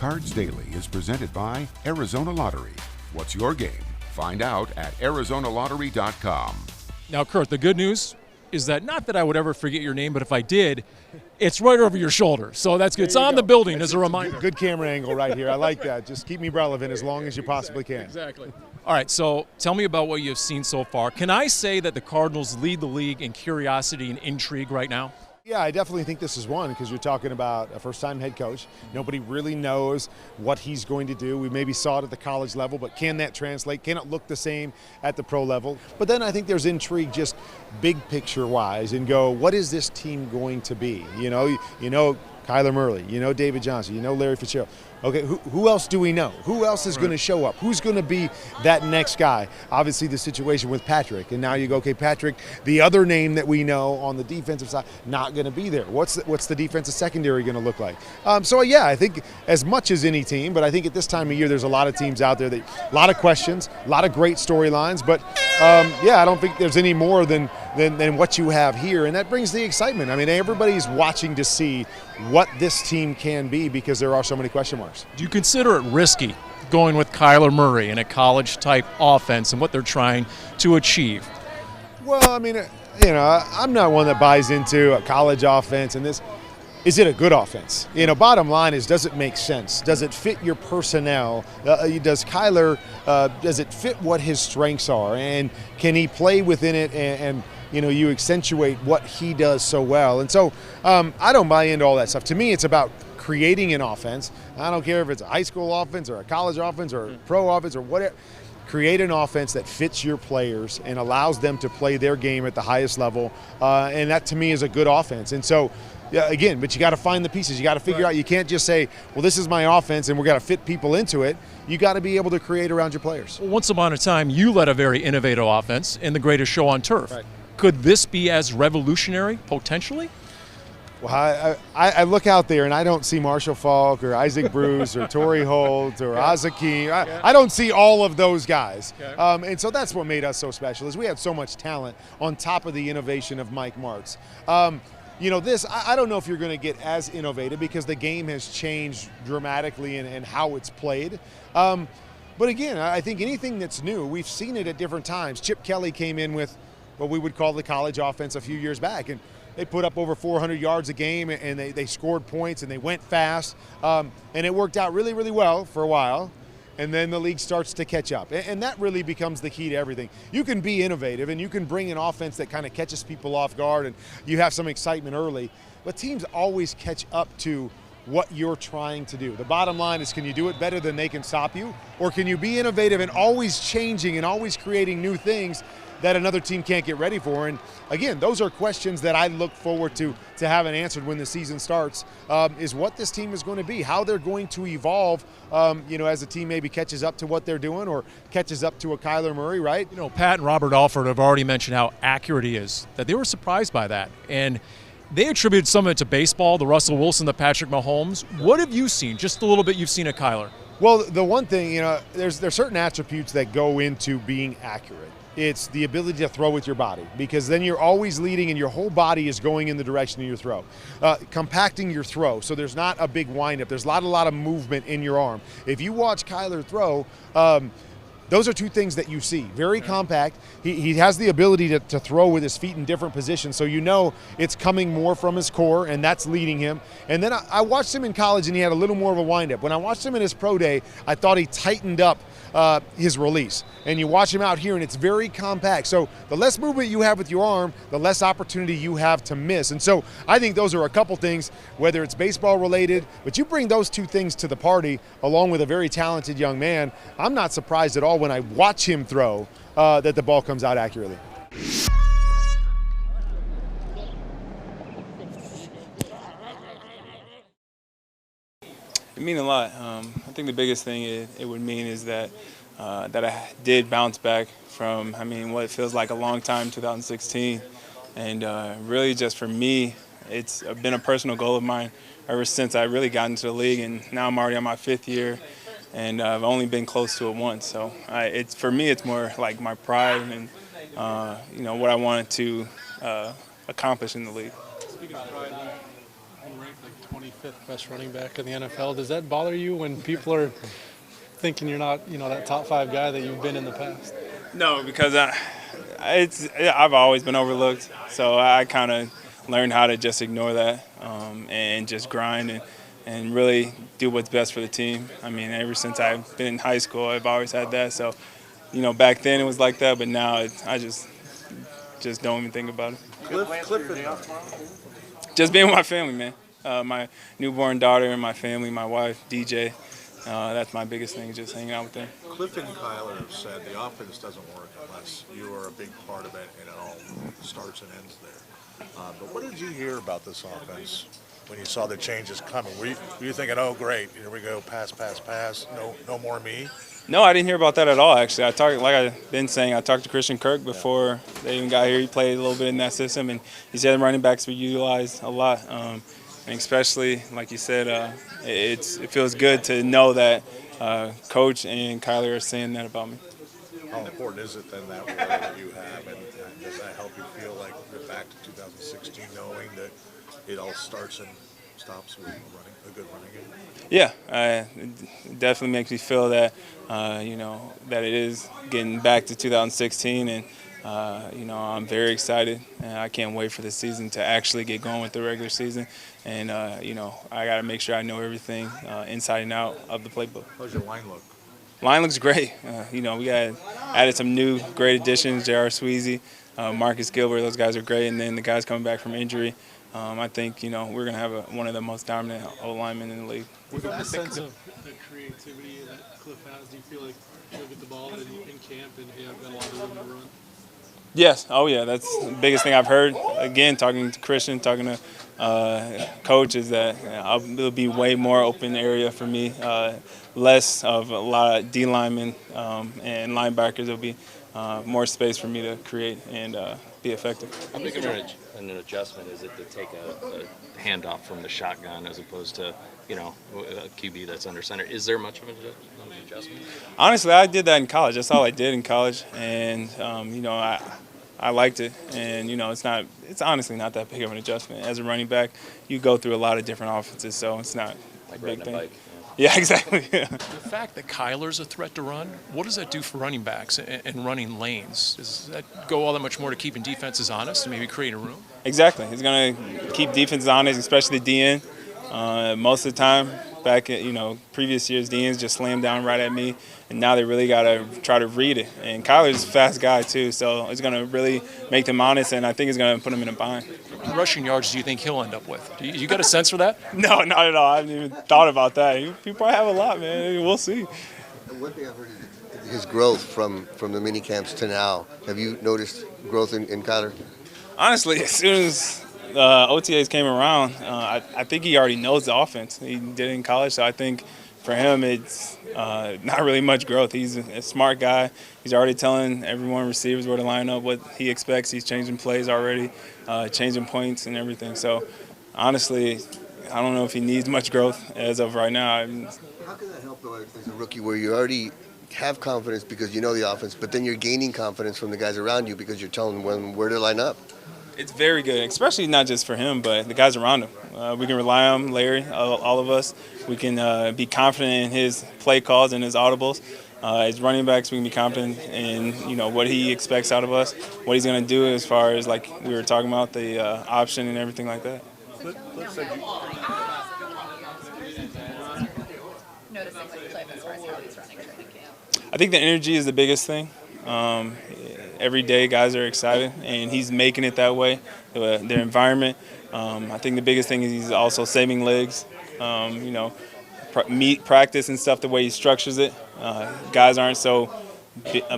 Cards Daily is presented by Arizona Lottery. What's your game? Find out at ArizonaLottery.com. Now, Kurt, the good news is that not that I would ever forget your name, but if I did, it's right over your shoulder. So that's good. It's on the building as a reminder. Good camera angle right here. I like that. Just keep me relevant as long as you possibly can. Exactly. All right, so tell me about what you've seen so far. Can I say that the Cardinals lead the league in curiosity and intrigue right now? Yeah, I definitely think this is one because you're talking about a first-time head coach. Nobody really knows what he's going to do. We maybe saw it at the college level, but can that translate? Can it look the same at the pro level? But then I think there's intrigue just big picture-wise and go, what is this team going to be? You know Kyler Murray, you know David Johnson, you know Larry Fitzgerald. Okay, who else do we know? Who else is going to show up? Who's going to be that next guy? Obviously, the situation with Patrick, and now you go, okay, Patrick, the other name that we know on the defensive side, not going to be there. What's the defensive secondary going to look like? Yeah, I think as much as any team, but I think at this time of year, there's a lot of teams out there that a lot of questions, a lot of great storylines, but I don't think there's any more than what you have here, and that brings the excitement. I mean, everybody's watching to see what this team can be because there are so many question marks. Do you consider it risky going with Kyler Murray in a college-type offense and what they're trying to achieve? Well, I mean, I'm not one that buys into a college offense and this. Is it a good offense? Bottom line is, does it make sense? Does it fit your personnel? Does Kyler, does it fit what his strengths are? And can he play within it and you accentuate what he does so well? And so I don't buy into all that stuff. To me, it's about creating an offense. I don't care if it's a high school offense or a college offense or a pro offense or whatever. Create an offense that fits your players and allows them to play their game at the highest level. And that, to me, is a good offense. And so, yeah, again, but you got to find the pieces. You got to figure out. You can't just say, well, this is my offense and we're going to fit people into it. You got to be able to create around your players. Well, once upon a time, you led a very innovative offense in the greatest show on turf. Right. Could this be as revolutionary, potentially? Well, I look out there and I don't see Marshall Faulk or Isaac Bruce or Torrey Holt or Azakim. I don't see all of those guys. Okay. And so that's what made us so special is we had so much talent on top of the innovation of Mike Martz. I don't know if you're going to get as innovative because the game has changed dramatically in how it's played. But again, I think anything that's new, we've seen it at different times. Chip Kelly came in with what we would call the college offense a few years back, and they put up over 400 yards a game, and they scored points, and they went fast. And it worked out really, really well for a while. And then the league starts to catch up. And that really becomes the key to everything. You can be innovative, and you can bring an offense that kind of catches people off guard, and you have some excitement early. But teams always catch up to what you're trying to do. The bottom line is, can you do it better than they can stop you? Or can you be innovative and always changing and always creating new things that another team can't get ready for? And again, those are questions that I look forward to having answered when the season starts, is what this team is going to be, how they're going to evolve, as the team maybe catches up to what they're doing or catches up to a Kyler Murray, right? Pat and Robert Alford have already mentioned how accurate he is, that they were surprised by that. And they attributed some of it to baseball, the Russell Wilson, the Patrick Mahomes. What have you seen, just a little bit you've seen of Kyler? Well, the one thing, there's certain attributes that go into being accurate. It's the ability to throw with your body, because then you're always leading and your whole body is going in the direction of your throw. Compacting your throw so there's not a big windup. There's a lot of movement in your arm. If you watch Kyler throw, those are two things that you see. Very compact. He has the ability to throw with his feet in different positions, so it's coming more from his core, and that's leading him. And then I watched him in college, and he had a little more of a windup. When I watched him in his pro day, I thought he tightened up his release. And you watch him out here, and it's very compact. So the less movement you have with your arm, the less opportunity you have to miss. And so I think those are a couple things, whether it's baseball related, but you bring those two things to the party along with a very talented young man, I'm not surprised at all when I watch him throw that the ball comes out accurately. It means a lot. I think the biggest thing it would mean is that I did bounce back from, what feels like a long time, 2016. And really just for me, it's been a personal goal of mine ever since I really got into the league. And now I'm already on my 5th year, and I've only been close to it once. So for me, it's more like my pride and, what I wanted to accomplish in the league. Speaking of pride, you ranked like fifth best running back in the NFL. Does that bother you when people are thinking you're not, that top 5 guy that you've been in the past? No, because I've always been overlooked, so I kind of learned how to just ignore that and just grind and really do what's best for the team. I mean, ever since I've been in high school, I've always had that. So, back then it was like that, but now I just don't even think about it. Just being with my family, man. My newborn daughter and my family, my wife, DJ. That's my biggest thing, just hanging out with them. Cliff and Kyler have said the offense doesn't work unless you are a big part of it and it all starts and ends there. But what did you hear about this offense when you saw the changes coming? Were you thinking, oh, great, here we go, pass, no more me? No, I didn't hear about that at all, actually. Like I've been saying, I talked to Christian Kirk before they even got here. He played a little bit in that system, and he said running backs were utilized a lot. And especially, like you said, it feels good to know that Coach and Kyler are saying that about me. How important is it then that role that you have, and does that help you feel like you're back to 2016, knowing that it all starts and stops with a good running game? Yeah, it definitely makes me feel that that it is getting back to 2016, and I'm very excited. And I can't wait for the season to actually get going with the regular season. And I got to make sure I know everything inside and out of the playbook. How's your line look? Line looks great. We got added some new great additions. J.R. Sweezy, Marcus Gilbert. Those guys are great. And then the guys coming back from injury. I think we're going to have one of the most dominant O-linemen in the league. With that sense of the creativity that Cliff has, do you feel like he'll get the ball in camp and he'll got a lot of room to run? Yes. Oh, yeah. That's the biggest thing I've heard. Again, talking to Christian, talking to Coach, is that it'll be way more open area for me, less of a lot of D linemen and linebackers. There'll be more space for me to create and be effective. How big of an adjustment is it to take a handoff from the shotgun as opposed to, a QB that's under center? Is there much of an adjustment? Honestly, I did that in college. That's all I did in college, and I liked it. And it's honestly not that big of an adjustment. As a running back, you go through a lot of different offenses, so it's not like a big riding thing. a bike. Yeah, exactly. The fact that Kyler's a threat to run, what does that do for running backs and running lanes? Does that go all that much more to keeping defenses honest and maybe creating room? Exactly. It's going to keep defenses honest, especially the DN. Most of the time, back at previous years, DNs just slammed down right at me, and now they really got to try to read it. And Kyler's a fast guy too, so it's going to really make them honest, and I think it's going to put them in a bind. How many rushing yards do you think he'll end up with? You got a sense for that? No, not at all. I haven't even thought about that. He probably have a lot, man. We'll see. One thing I've heard is his growth from the mini camps to now. Have you noticed growth in Kyler? Honestly, as soon as OTAs came around, I think he already knows the offense. He did it in college, so I think for him it's not really much growth. He's a smart guy. He's already telling everyone, receivers, where to line up, what he expects. He's changing plays already, changing points and everything. So honestly, I don't know if he needs much growth as of right now. How can that help, though, as a rookie, where you already have confidence because you know the offense, but then you're gaining confidence from the guys around you because you're telling them where to line up? It's very good, especially not just for him, but the guys around him. We can rely on Larry, all of us. We can be confident in his play calls and his audibles. As running backs, we can be confident in what he expects out of us, what he's going to do as far as, like we were talking about, the option and everything like that. Noticing with Cliff as far as how he's running training camp? I think the energy is the biggest thing. Every day, guys are excited, and he's making it that way. Their environment. I think the biggest thing is he's also saving legs. Practice and stuff, the way he structures it. Guys aren't so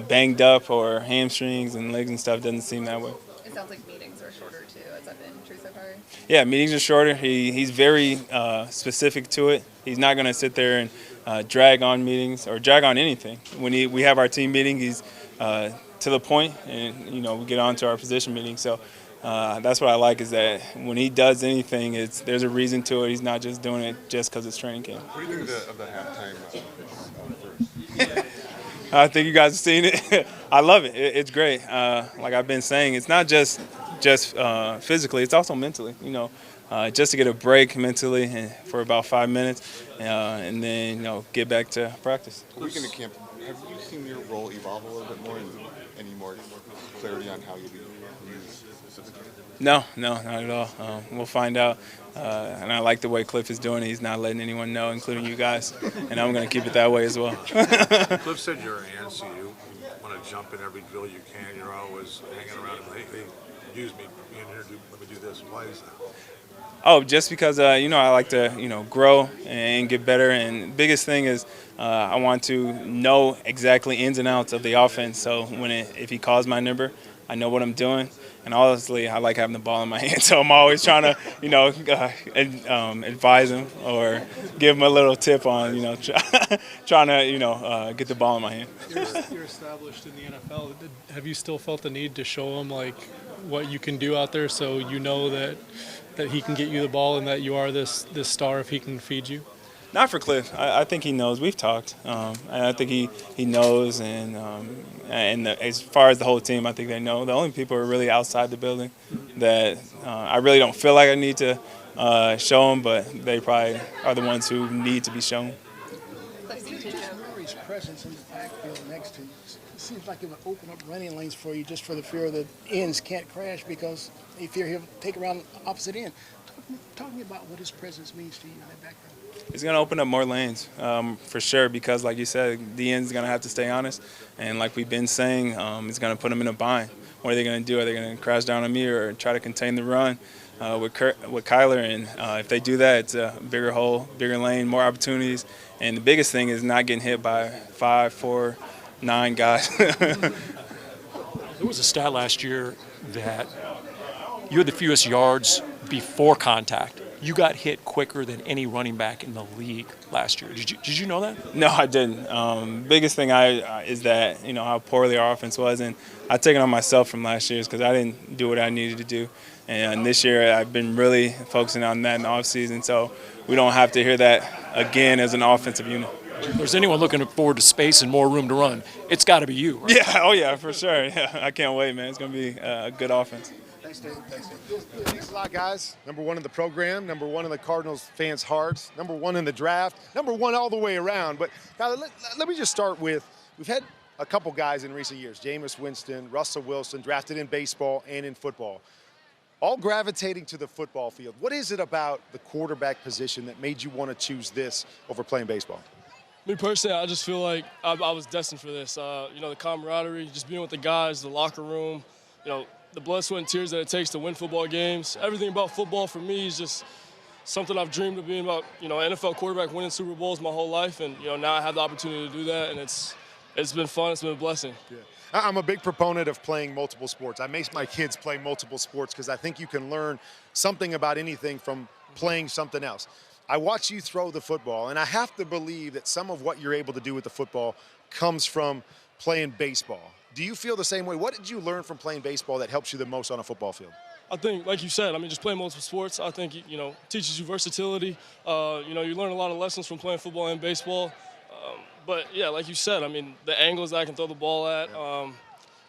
banged up, or hamstrings and legs and stuff doesn't seem that way. It sounds like meetings are shorter too. Has that been true so far? Yeah, meetings are shorter. He's very specific to it. He's not going to sit there and drag on meetings or drag on anything. When we have our team meeting, he's to the point, and we get on to our position meeting. So that's what I like, is that when he does anything, there's a reason to it. He's not just doing it just because it's training camp. What do you think of the halftime first? I think you guys have seen it. I love it. It's great. Like I've been saying, it's not just physically, it's also mentally. just to get a break mentally for about 5 minutes, and then get back to practice. A week into camp, have you seen your role evolve a little bit more, and any more clarity on how you'll be used specifically? No, not at all. We'll find out. And I like the way Cliff is doing it. He's not letting anyone know, including you guys. And I'm going to keep it that way as well. Cliff said you're antsy. You want to jump in every drill you can. You're always hanging around him. Hey, use me. Let me do this. Why is that? Oh, just because, I like to, grow and get better. And the biggest thing is I want to know exactly ins and outs of the offense. So if he calls my number, I know what I'm doing. And honestly, I like having the ball in my hand. So I'm always trying to, advise him or give him a little tip on, trying to, get the ball in my hand. You're established in the NFL. Have you still felt the need to show him, like, what you can do out there so you know that he can get you the ball and that you are this star if he can feed you? Not for Cliff. I think he knows. We've talked, and I think he knows. And as far as the whole team, I think they know. The only people who are really outside the building that I really don't feel like I need to show them, but they probably are the ones who need to be shown. Kingsbury's presence in the backfield next to you, it seems like it would open up running lanes for you just for the fear that ends can't crash because they fear he'll take around the opposite end. Talk to me about what his presence means to you in that backfield. It's going to open up more lanes for sure because, like you said, the end's going to have to stay honest. And like we've been saying, it's going to put them in a bind. What are they going to do? Are they going to crash down on me or try to contain the run with Kyler? And if they do that, it's a bigger hole, bigger lane, more opportunities. And the biggest thing is not getting hit by 5, 4, 9 guys. There was a stat last year that you had the fewest yards before contact. You got hit quicker than any running back in the league last year. Did you know that? No, I didn't. Biggest thing is that how poorly our offense was, and I take it on myself from last year's because I didn't do what I needed to do, and this year I've been really focusing on that in the offseason, so we don't have to hear that again as an offensive unit. If there's anyone looking forward to space and more room to run, it's got to be you, right? Yeah, oh yeah, for sure. Yeah, I can't wait, man. It's going to be a good offense. Thanks, Dave. Thanks a lot, guys. Number 1 in the program, number 1 in the Cardinals fans' hearts, number 1 in the draft, number 1 all the way around. But Kyler, let me just start with, we've had a couple guys in recent years, Jameis Winston, Russell Wilson, drafted in baseball and in football, all gravitating to the football field. What is it about the quarterback position that made you want to choose this over playing baseball? Me personally, I just feel like I was destined for this. The camaraderie, just being with the guys, the locker room, the blood, sweat, and tears that it takes to win football games. Everything about football for me is just something I've dreamed of being about, NFL quarterback, winning Super Bowls my whole life. And, now I have the opportunity to do that, and it's been fun. It's been a blessing. Yeah. I'm a big proponent of playing multiple sports. I make my kids play multiple sports because I think you can learn something about anything from playing something else. I watch you throw the football, and I have to believe that some of what you're able to do with the football comes from playing baseball. Do you feel the same way? What did you learn from playing baseball that helps you the most on a football field? I think, like you said, just playing multiple sports, I think, teaches you versatility. You learn a lot of lessons from playing football and baseball. But, yeah, like you said, the angles that I can throw the ball at,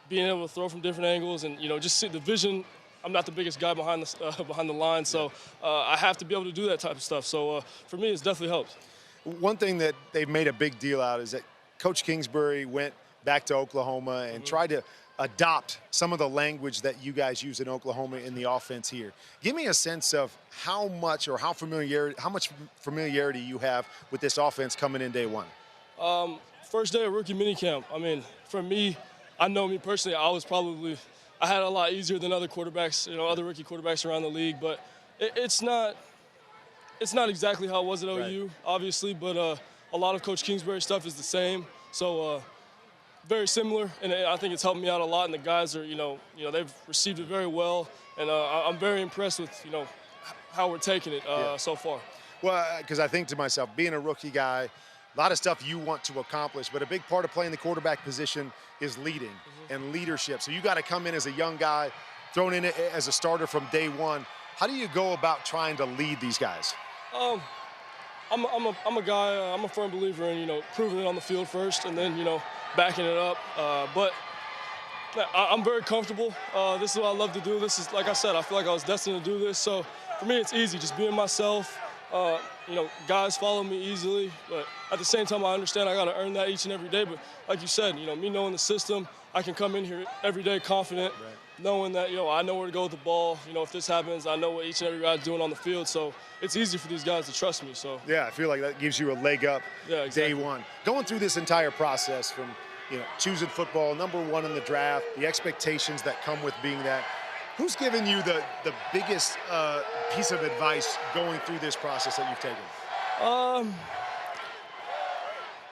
being able to throw from different angles and, just see the vision. I'm not the biggest guy behind the line, so I have to be able to do that type of stuff. So, for me, it's definitely helped. One thing that they've made a big deal out is that Coach Kingsbury went back to Oklahoma and tried to adopt some of the language that you guys use in Oklahoma in the offense here. Give me a sense of how much familiarity you have with this offense coming in day one. First day of rookie minicamp. For me, I know me personally, I had it a lot easier than other quarterbacks, other rookie quarterbacks around the league, but it's not exactly how it was at OU, right, obviously, but a lot of Coach Kingsbury stuff is the same. So very similar, and I think it's helped me out a lot. And the guys are, they've received it very well, and I'm very impressed with, how we're taking it so far. Well, because I think to myself, being a rookie guy, a lot of stuff you want to accomplish, but a big part of playing the quarterback position is leading and leadership. So you got to come in as a young guy, thrown in as a starter from day one. How do you go about trying to lead these guys? I'm a guy. I'm a firm believer in proving it on the field first, and then backing it up. But I'm very comfortable. This is what I love to do. This is, like I said, I feel like I was destined to do this. So for for me, it's easy, just being myself. Guys follow me easily, but at the same time, I understand I got to earn that each and every day. But like you said, me knowing the system, I can come in here every day confident, knowing that, I know where to go with the ball. If this happens, I know what each and every guy's doing on the field. So it's easy for these guys to trust me. So yeah, I feel like that gives you a leg up day one. Going through this entire process from, choosing football, number one in the draft, the expectations that come with being that. Who's given you the biggest piece of advice going through this process that you've taken?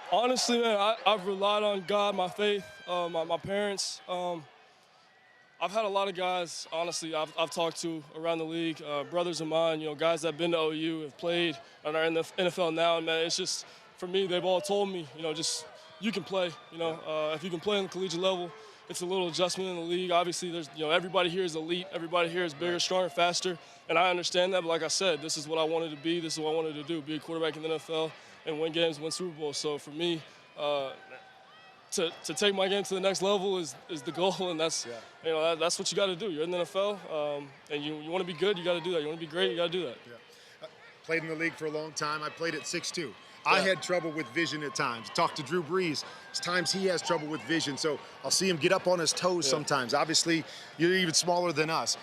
Honestly, man, I've relied on God, my faith, my parents. I've had a lot of guys, honestly, I've talked to around the league, brothers of mine, guys that have been to OU, have played, and are in the NFL now. And, man, it's just, for me, they've all told me, just you can play. If you can play on the collegiate level, it's a little adjustment in the league. Obviously, there's, everybody here is elite. Everybody here is bigger, stronger, faster. And I understand that. But like I said, this is what I wanted to be. This is what I wanted to do, be a quarterback in the NFL and win games, win Super Bowls. So for me, to take my game to the next level is the goal. And that's, that's what you got to do. You're in the NFL, and you want to be good, you got to do that. You want to be great, you got to do that. Yeah. Played in the league for a long time. I played at 6'2". I had trouble with vision at times. Talked to Drew Brees. There's times he has trouble with vision, so I'll see him get up on his toes sometimes. Obviously, you're even smaller than us.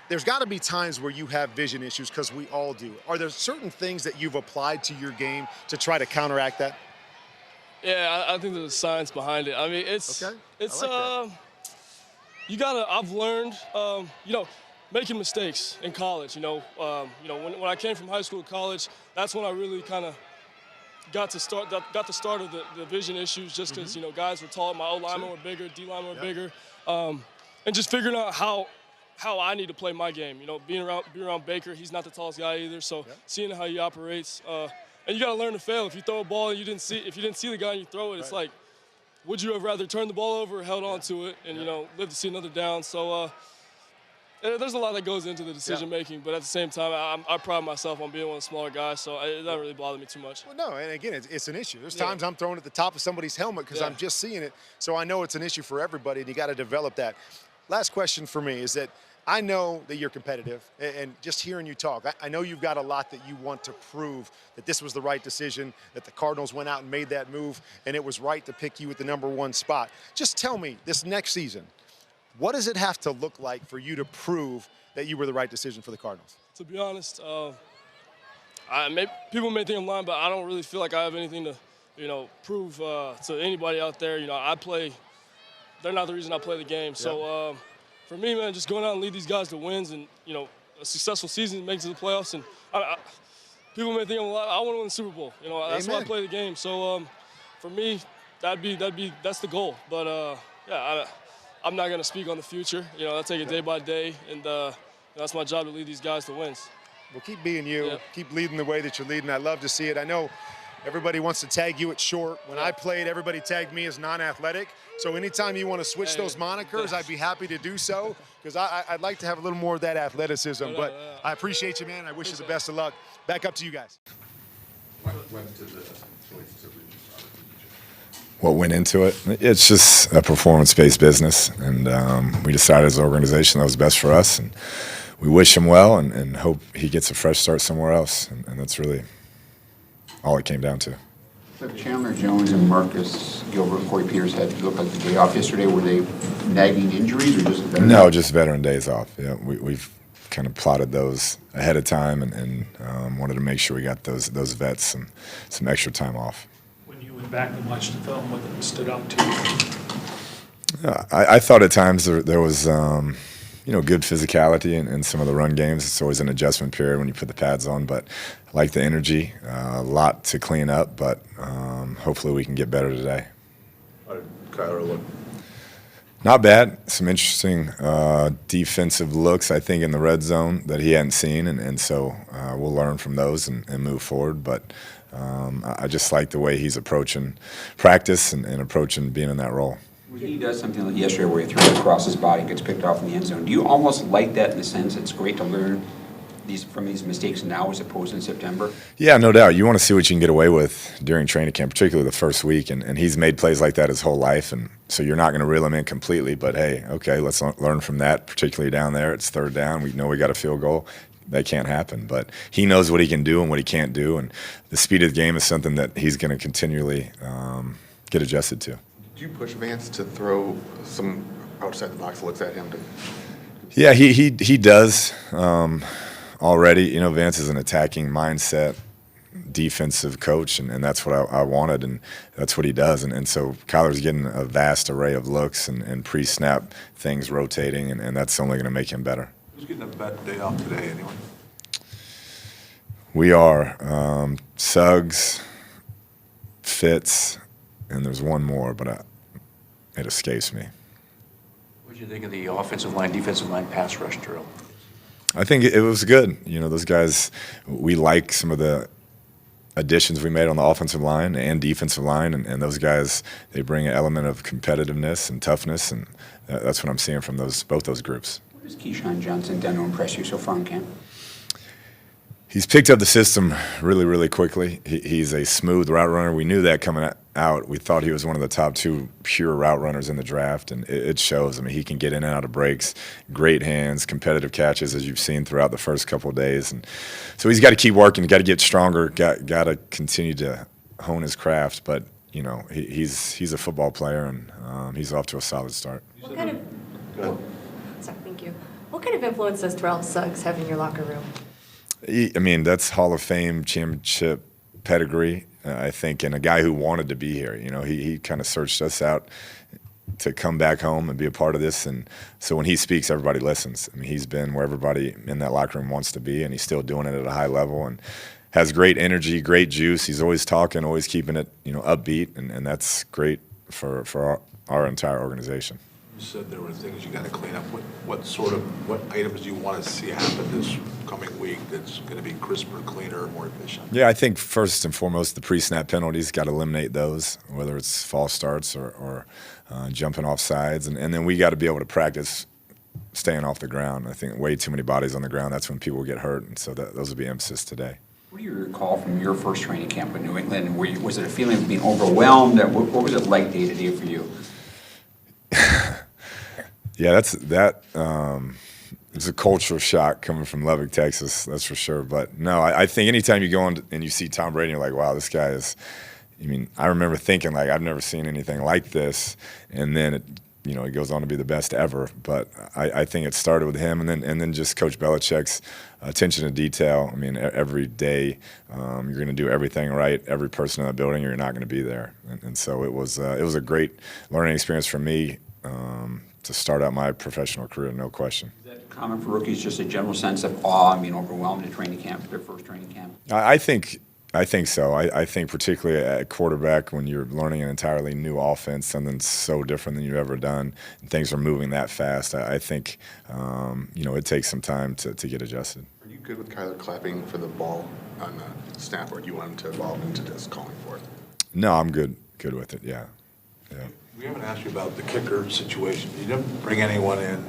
There's got to be times where you have vision issues, because we all do. Are there certain things that you've applied to your game to try to counteract that? Yeah, I think there's a science behind it. I mean, it's you gotta. I've learned, making mistakes in college. When I came from high school to college, that's when I really kind of got the start of the vision issues, just because guys were tall, my O linemen were bigger, D linemen were bigger, and just figuring out how I need to play my game. Being around Baker, he's not the tallest guy either, so seeing how he operates, and you got to learn to fail. If you throw a ball and if you didn't see the guy and you throw it, it's like, would you have rather turned the ball over or held on to it and live to see another down? So there's a lot that goes into the decision making, but at the same time, I pride myself on being one of the smaller guys, so it doesn't really bother me too much. Well, no, and again, it's an issue. There's times I'm throwing at the top of somebody's helmet because I'm just seeing it, so I know it's an issue for everybody, and you got to develop that. Last question for me is that I know that you're competitive, and just hearing you talk, I know you've got a lot that you want to prove that this was the right decision, that the Cardinals went out and made that move, and it was right to pick you at the number 1 spot. Just tell me, this next season, what does it have to look like for you to prove that you were the right decision for the Cardinals? To be honest, people may think I'm lying, but I don't really feel like I have anything to, prove to anybody out there. I play. They're not the reason I play the game. So for me, man, just going out and lead these guys to wins, and a successful season, make it to the playoffs. And people may think I'm lying. I want to win the Super Bowl. That's why I play the game. So for me, that's the goal. But I'm not going to speak on the future. I take it day by day, and that's my job, to lead these guys to wins. Well, keep being you. Keep leading the way that you're leading. I love to see it. I know everybody wants to tag you at short. When I played, everybody tagged me as non-athletic. So anytime you want to switch those monikers, I'd be happy to do so, because I'd like to have a little more of that athleticism. But I appreciate you, man. I wish you the best of luck. Back up to you guys. What went into it? It's just a performance-based business, and we decided as an organization that was best for us, and we wish him well and hope he gets a fresh start somewhere else, and that's really all it came down to. So Chandler Jones and Marcus Gilbert, Corey Peters had to look like the day off yesterday. Were they nagging injuries or just veteran? No, just veteran days off. Yeah, we've kind of plotted those ahead of time and wanted to make sure we got those vets some extra time off. When you went back and watched the film, what stood out to you? I thought at times there was good physicality in some of the run games. It's always an adjustment period when you put the pads on, but I like the energy. A lot to clean up, but hopefully we can get better today. How did Kyler look? Not bad. Some interesting defensive looks, I think, in the red zone that he hadn't seen, and so we'll learn from those and move forward. But I just like the way he's approaching practice and approaching being in that role. When he does something like yesterday where he throws across his body and gets picked off in the end zone, do you almost like that in the sense it's great to learn from these mistakes now as opposed to in September? Yeah, no doubt. You want to see what you can get away with during training camp, particularly the first week, and he's made plays like that his whole life, and so you're not going to reel him in completely, but hey, okay, let's learn from that, particularly down there. It's third down. We know we got a field goal. that can't happen. But he knows what he can do and what he can't do, and the speed of the game is something that he's going to continually get adjusted to. Do you push Vance to throw some outside the box looks at him? Yeah, he does already. You know, Vance is an attacking mindset defensive coach, and that's what I wanted, and that's what he does. And so Kyler's getting a vast array of looks and pre-snap things rotating, and that's only going to make him better. Who's getting a bet day off today, anyone? We are. Suggs, Fitz, and there's one more, but it escapes me. What did you think of the offensive line, defensive line pass rush drill? I think it was good. You know, those guys, we like some of the additions we made on the offensive line and defensive line, and those guys, they bring an element of competitiveness and toughness, and that's what I'm seeing from both those groups. What has KeeSean Johnson done to impress you so far in camp? He's picked up the system really, really quickly. He's a smooth route runner. We knew that coming out. We thought he was one of the top 2 pure route runners in the draft, and it shows. I mean, he can get in and out of breaks, great hands, competitive catches, as you've seen throughout the first couple of days. And so he's got to keep working, got to get stronger, got to continue to hone his craft. But, you know, he's a football player, and he's off to a solid start. What kind of, sorry, thank you. What kind of influence does Terrell Suggs have in your locker room? I mean, that's Hall of Fame championship pedigree, I think, and a guy who wanted to be here. You know, he kind of searched us out to come back home and be a part of this, and so when he speaks, everybody listens. I mean, he's been where everybody in that locker room wants to be, and he's still doing it at a high level, and has great energy, great juice. He's always talking, always keeping it, you know, upbeat, and that's great for our entire organization. You said there were things you got to clean up. What items do you want to see happen this coming week that's going to be crisper, cleaner, more efficient? Yeah, I think first and foremost, the pre-snap penalties, got to eliminate those, whether it's false starts or jumping off sides. And then we got to be able to practice staying off the ground. I think way too many bodies on the ground, that's when people get hurt. And so those will be emphasis today. What do you recall from your first training camp in New England? Was it a feeling of being overwhelmed? What was it like day to day for you? Yeah, it's a cultural shock coming from Lubbock, Texas, that's for sure. But no, I think anytime you go on and you see Tom Brady, you're like, wow, this guy is. I mean, I remember thinking like I've never seen anything like this, and then it goes on to be the best ever. But I think it started with him, and then just Coach Belichick's attention to detail. I mean, every day you're going to do everything right, every person in that building, or you're not going to be there. And so it was a great learning experience for me. To start out my professional career, no question. Is that common for rookies, just a general sense of awe and being overwhelmed at training camp, their first training camp? I think so. I think particularly at quarterback, when you're learning an entirely new offense, something so different than you've ever done, and things are moving that fast, I think it takes some time to get adjusted. Are you good with Kyler clapping for the ball on the snap, or do you want him to evolve into just calling for it? No, I'm good with it, yeah. We haven't asked you about the kicker situation. You didn't bring anyone in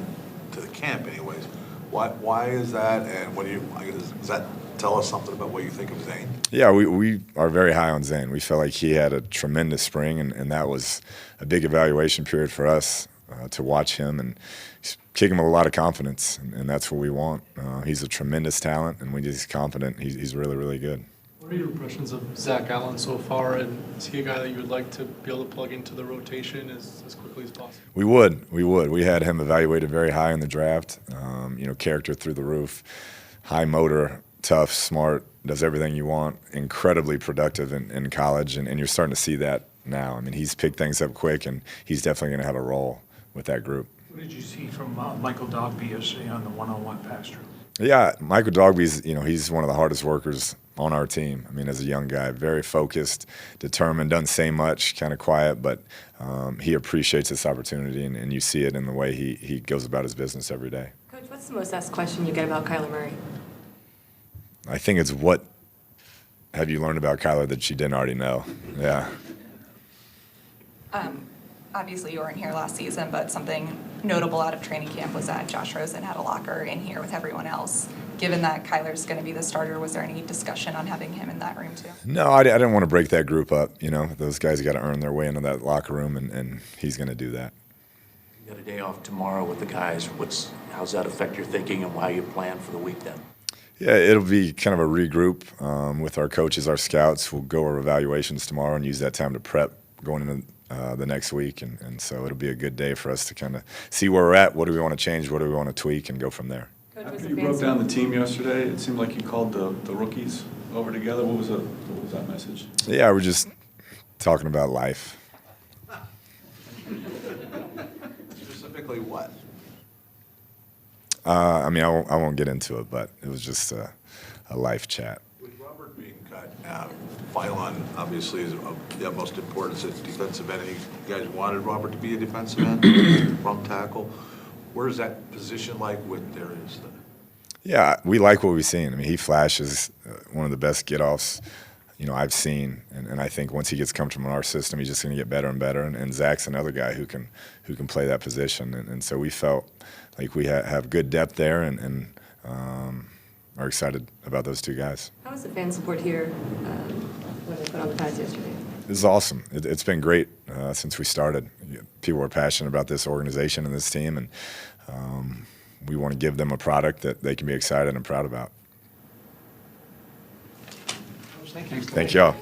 to the camp anyways. Why is that, and does that tell us something about what you think of Zane? Yeah, we are very high on Zane. We felt like he had a tremendous spring, and that was a big evaluation period for us to watch him and kick him with a lot of confidence, and that's what we want. He's a tremendous talent, and when he's confident, he's really, really good. What are your impressions of Zach Allen so far, and is he a guy that you would like to be able to plug into the rotation as quickly as possible? We would. We had him evaluated very high in the draft. Character through the roof, high motor, tough, smart, does everything you want, incredibly productive in college, and you're starting to see that now. I mean, he's picked things up quick, and he's definitely going to have a role with that group. What did you see from Michael Dogby yesterday on the one-on-one pass drill? Yeah, Michael Dogby's, he's one of the hardest workers on our team. I mean, as a young guy, very focused, determined, doesn't say much, kind of quiet, but he appreciates this opportunity, and you see it in the way he goes about his business every day. Coach, what's the most asked question you get about Kyler Murray? I think it's what have you learned about Kyler that you didn't already know? Yeah. Obviously, you weren't here last season, but something notable out of training camp was that Josh Rosen had a locker in here with everyone else. Given that Kyler's going to be the starter, was there any discussion on having him in that room too? No, I didn't want to break that group up. Those guys got to earn their way into that locker room, and he's going to do that. You got a day off tomorrow with the guys. How's that affect your thinking and how you plan for the week then? Yeah, it'll be kind of a regroup with our coaches, our scouts. We'll go over evaluations tomorrow and use that time to prep going into the next week. And so it'll be a good day for us to kind of see where we're at, what do we want to change, what do we want to tweak, and go from there. After you broke down the team yesterday, it seemed like you called the rookies over together. What was that message? Yeah, we're just talking about life. Specifically what? I mean, I won't get into it, but it was just a life chat. With Robert being cut, Phylon obviously is of the utmost importance at defensive end. You guys wanted Robert to be a defensive end, from tackle. Where is that position like with Darius? Yeah, we like what we've seen. I mean, he flashes one of the best get-offs, I've seen, and I think once he gets comfortable in our system, he's just going to get better and better. And Zach's another guy who can play that position, and so we felt like we have good depth there, and are excited about those two guys. How was the fan support here when they put on the pads yesterday? This is awesome. It's been great since we started. People are passionate about this organization and this team, and we want to give them a product that they can be excited and proud about. Thank you. Thank y'all.